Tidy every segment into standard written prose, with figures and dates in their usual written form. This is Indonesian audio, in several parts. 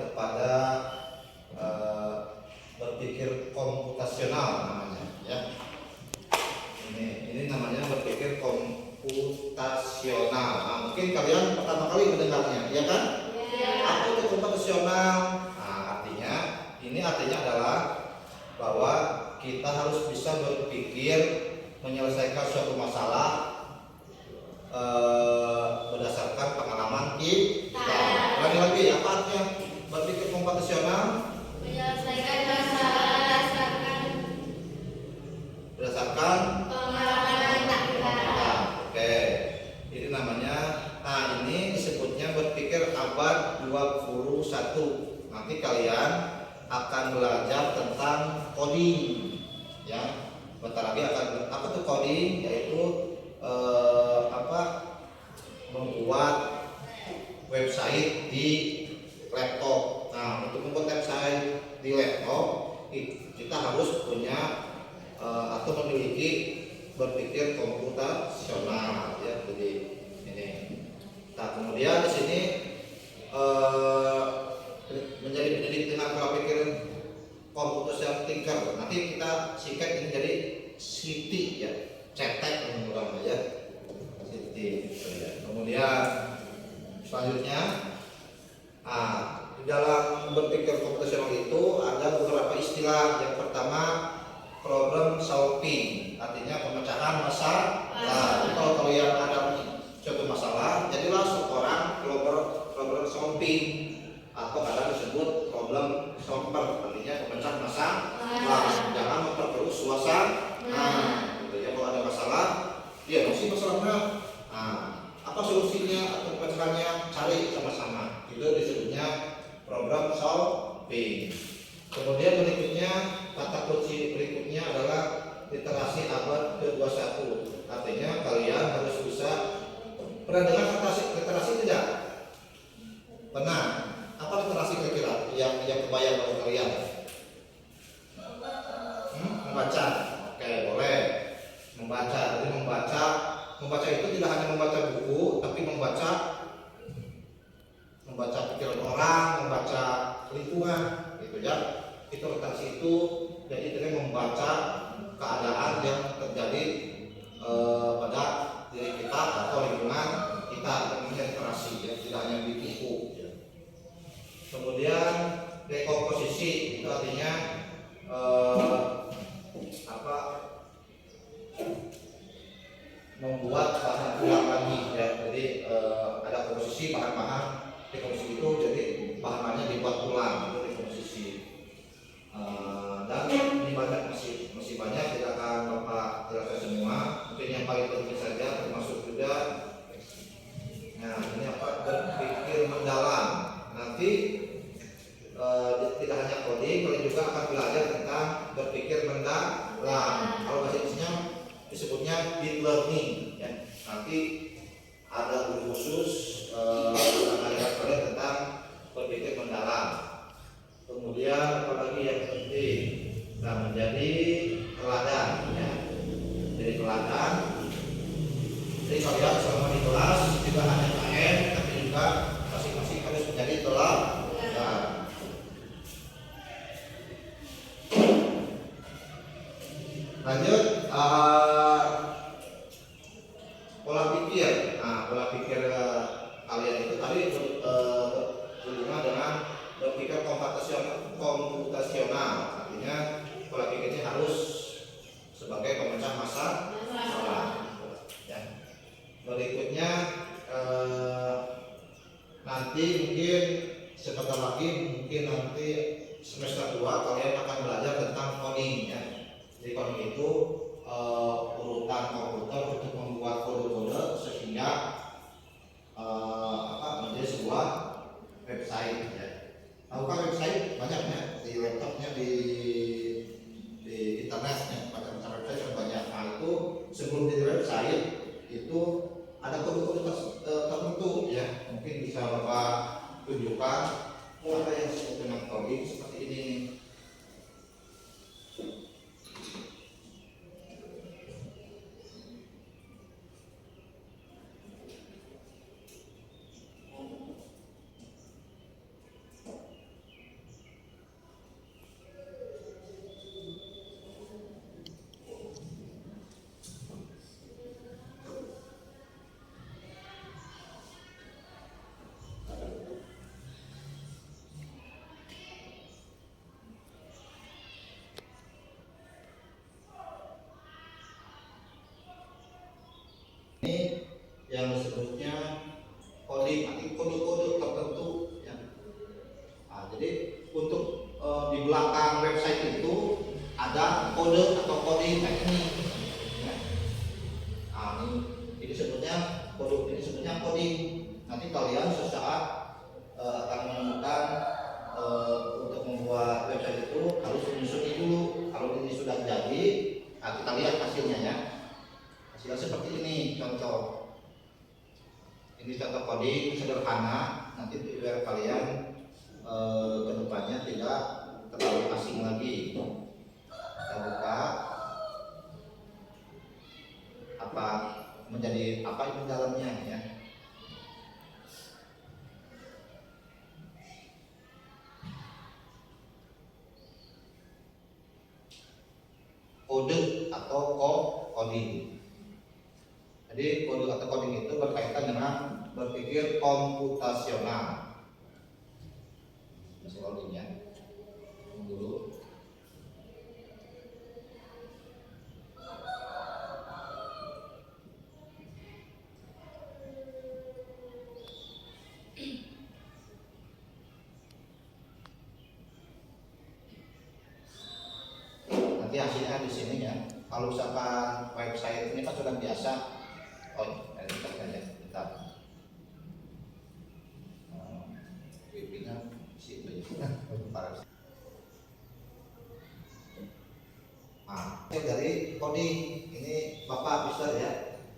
kepada berpikir komputasional namanya ya. Ini namanya berpikir komputasional. Nah, mungkin kalian pertama kali mendengarnya, ya kan? Apa itu komputasional? Nah, artinya adalah bahwa kita harus bisa berpikir menyelesaikan suatu masalah berdasarkan pengalaman kita. Lagi apa artinya berpikir komputasional? Menyelesaikan masalah berdasarkan pengalaman kita. Oke. Ini namanya, ini disebutnya berpikir abad 21. Nanti kalian akan belajar tentang coding ya. Bentar lagi akan apa tuh coding, yaitu membuat website di laptop. Nah, untuk membuat website di laptop kita harus punya atau memiliki berpikir komputasional ya. Jadi ini. Nah, kemudian di sini menjadi pendidik dengan pola pikir komputasional thinker. Nanti kita singkat ini jadi CT ya, cetek namanya ya, CT. Kemudian selanjutnya, di dalam berpikir komputasional itu ada beberapa istilah. Yang pertama, problem solving, artinya pemecahan masalah. Kalau kalian ada suatu masalah, jadilah seorang problem solving, atau kadang disebut problem solver, artinya pemecah masalah. Jangan memperkeruh suasana. Gitu ya, kalau ada masalah, ya masih masalahnya. Apa solusinya atau pemecahannya, cari sama-sama. Itu disebutnya problem solving. Kemudian berikutnya, kata kunci berikutnya adalah literasi abad ke-21. Artinya kalian harus bisa, pernah dengar kata literasi tidak? Pernah? Apa literasi kira-kira yang kebayang oleh kalian? Membaca. Oke, boleh. Membaca. Jadi membaca itu tidak hanya membaca buku, tapi membaca pikiran orang, membaca lingkungan, gitu ya. Itu literasi itu, jadi kita membaca keadaan yang terjadi pada diri kita atau lingkungan kita, namanya literasi ya, tidak hanya di buku ya. Kemudian dekomposisi itu artinya membuat bahan ulang lagi ya. Jadi ada komposisi bahan-bahan, dekomposisi itu jadi bahan-bahannya dibuat ulang, itu dekomposisi. Dan ini banyak, masih banyak, tidak akan Bapak jelaskan semua. Mungkin yang paling penting saja, termasuk juga ini berpikir mendalam. Nanti tidak hanya coding, kalian juga akan belajar tentang berpikir mendalam. Kalau bahasa Inggrisnya disebutnya deep learning ya. Nanti ada guru khusus mengajarkan kalian tentang berpikir mendalam. Kemudian apalagi yang penting, menjadi teladan ya. Jadi teladan. Jadi kalian selama di kelas juga hanya KM, tapi juga masing-masing harus menjadi teladan. Lanjut, pola pikir. Pola pikir kalian itu tadi berhubungan dengan berpikir komputasional. Artinya pola pikirnya harus sebagai pemecah masalah. Ya. Berikutnya nanti mungkin sebentar lagi, mungkin nanti semester 2 kalian akan belajar tentang coding ya. Jadi coding itu urutan komputer untuk membuat kode-kode sehingga menjadi sebuah website ya. Tahukah website banyaknya di laptopnya, di internetnya, macam-macam website yang banyak. Itu sebelum jadi website itu ada kode-kode tertentu ya. Mungkin bisa Bapak tunjukkan apa yang disebut dengan coding seperti ini. yang disebutnya coding, nanti kode-kode tertentu ya. Nah, jadi untuk di belakang website itu ada kode atau coding kayak ini ya. Nah, ini disebutnya kode, ini disebutnya coding. Nanti kalian sesaat akan menemukan untuk membuat website itu harus menyusuni dulu. Kalau ini sudah jadi, nah kita lihat hasilnya ya. Hasilnya seperti ini contoh. Ini contoh coding sederhana. Nanti biar kalian kedepannya tidak terlalu asing lagi. Kita buka apa menjadi apa itu dalamnya ya. Kode atau coding. Jadi kode atau coding itu berkaitan dengan berpikir komputasional. Masih loading ya. Dulu. Nanti hasilnya di sini ya. Kalau misalkan website ini kan sudah biasa. Oh, ini kita aja bentar. WP-nya situ ya. Nah, ini dari coding ini Bapak bisa ya.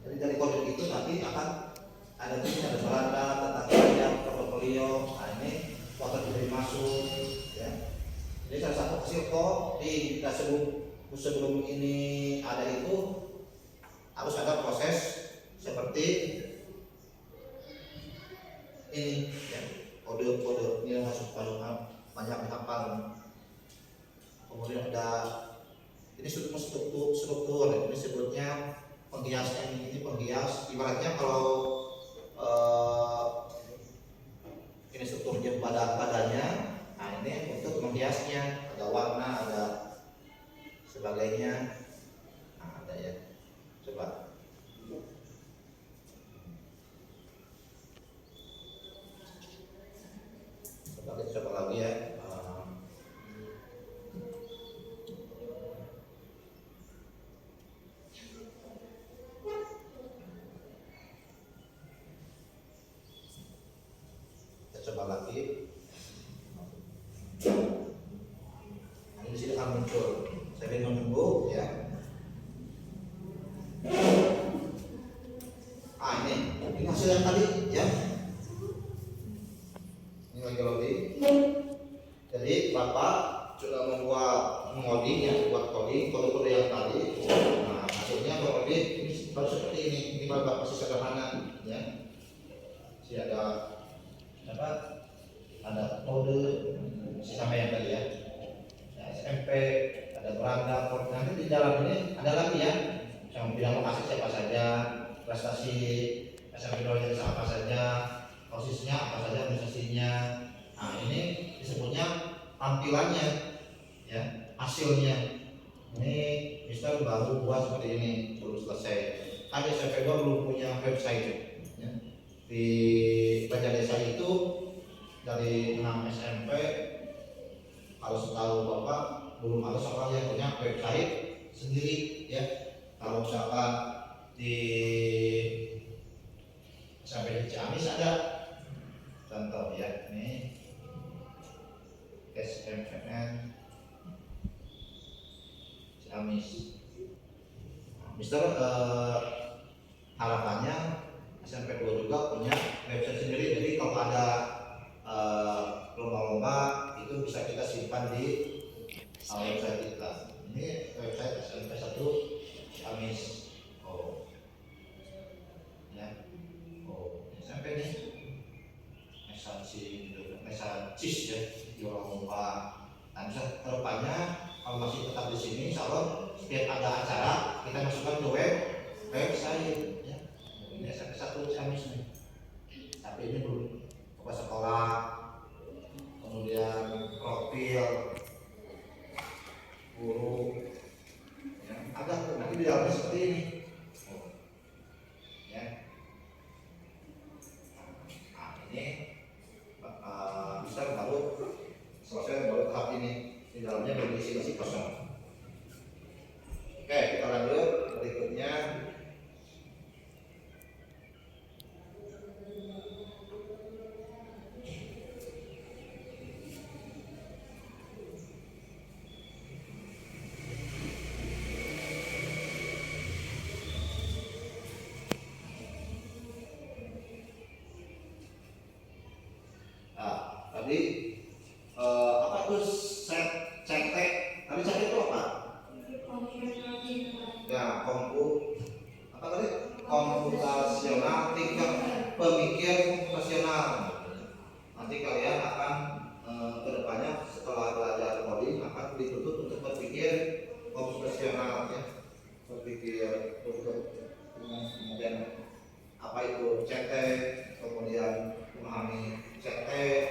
Jadi dari coding itu nanti akan ada tulisan, ada beranda, tata kerja, portofolio. Nah ini foto dari masuk ya. Jadi salah satu hasil coding kita sebelum ini ada itu harus ada proses seperti ini ya, kode-kode ini yang masuk banyak dihafal. Kemudian ada ini struktur ini sebutnya penghiasnya, ini penghias. Ibaratnya kalau ini strukturnya badannya, nah ini untuk menghiasnya, ada warna, ada sebagainya. Nah, ada ya. Coba. Coba lagi ya. Coba lagi. Nah, di sini akan muncul. Saya menunggu ya. Ini hasil yang tadi ya. Ini lagi loading. Jadi Bapak sudah membuat coding ya, buat coding kode-kode yang tadi. Nah, hasilnya coding ini baru seperti ini. Ini Bapak masih sederhana ya. Masih ada apa? Ada kode masih sama yang tadi ya. SMP, ada beranda, nanti di dalam ini ada lagi ya. Yang bilang lokasi siapa saja, prestasi SMP Indonesia apa saja, posisinya apa saja, organisasinya. Nah ini disebutnya tampilannya ya, hasilnya. Ini Mister baru buat seperti ini, belum selesai. Kan SMP 2 belum punya website ya. Di Banjar Desa itu dari 6 SMP, kalau setahu Bapak belum ada sekolah yang punya website sendiri ya. Kalau misalkan di SMP Ciamis ada contoh ya, ini SMPN Ciamis. Mister harapannya SMP 2 juga punya website sendiri. Jadi kalau ada lomba-lomba itu bisa kita simpan di website kita. Ini website SMP 1 Ciamis. Oh ya. Oh SMP nih Mesancis ya, juara lomba. Nah bisa kedepannya kalau masih tetap di sini, insya Allah setiap ada acara kita masukkan ke website ya. Ini SMP 1 Ciamis nih. Tapi ini belum ke sekolah, kemudian profil guru ya, ada nanti di dalamnya seperti ini ya. selesai baru tahap ini. Di dalamnya berisi masih kosong. Oke, kita lanjut berikutnya. Nah, tadi apa itu cetek? Tadi cetek itu apa? Ya, apa tadi? Komputasional thinker, pemikir komputasional. Nanti kalian akan kedepannya setelah belajar coding akan dituntut untuk berpikir komputasional ya, berpikir untuk kemudian apa itu cetek, kemudian memahami cetek,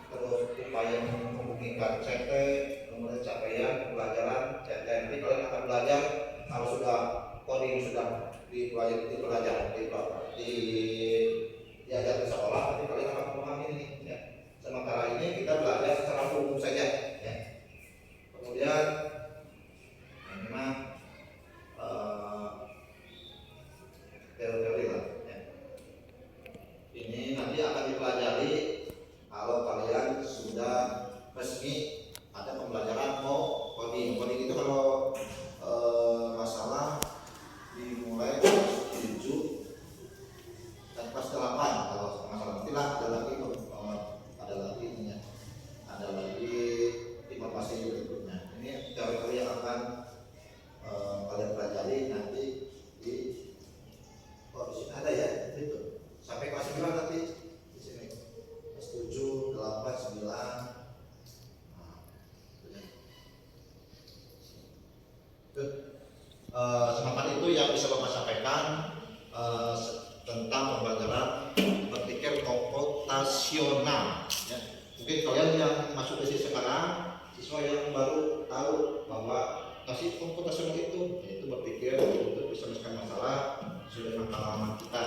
terus upaya memungkinkan cetek, kemudian capaian pelajaran cetek. Nanti kalian akan belajar kalau sudah coding sudah diajar di sekolah, nanti kalian akan memahami ini ya. Sementara ini kita belajar secara umum saja ya. Kemudian memang teori-teori lah ya. Ini nanti akan dipelajari kalau kalian sudah resmi ada pembelajaran mau coding. Coding itu kalau masalah dimulai kelas 7 dan kelas 8 kalau masalah nantilah ada lagi ininya, ada lagi informasi berikutnya. Ini teori-teori yang akan kalian pelajari nanti di sini ada ya itu sampai kelas 9 nanti di sini kelas 7, 8, 9. Semacam itu yang bisa Bapak sampaikan tentang pembelajaran berpikir komputasional ya. Mungkin kalian yang masuk ke sini sekarang, siswa yang baru tahu bahwa kasih komputasional itu yaitu berpikir untuk bisa menyelesaikan masalah sudah pengalaman kita,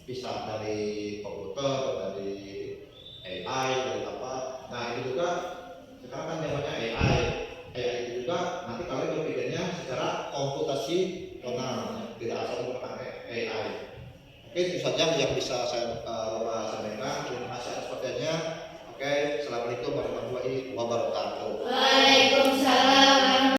bisa dari komputer, dari AI, dari apa. Nah itu juga sekarang kan namanya AI itu juga nanti kalian berpikirnya secara komputasional ya. Tidak asal menggunakan AI. Oke, itu saja yang bisa saya sampaikan. Terima kasih atas perhatiannya. Oke, assalamualaikum warahmatullahi wabarakatuh.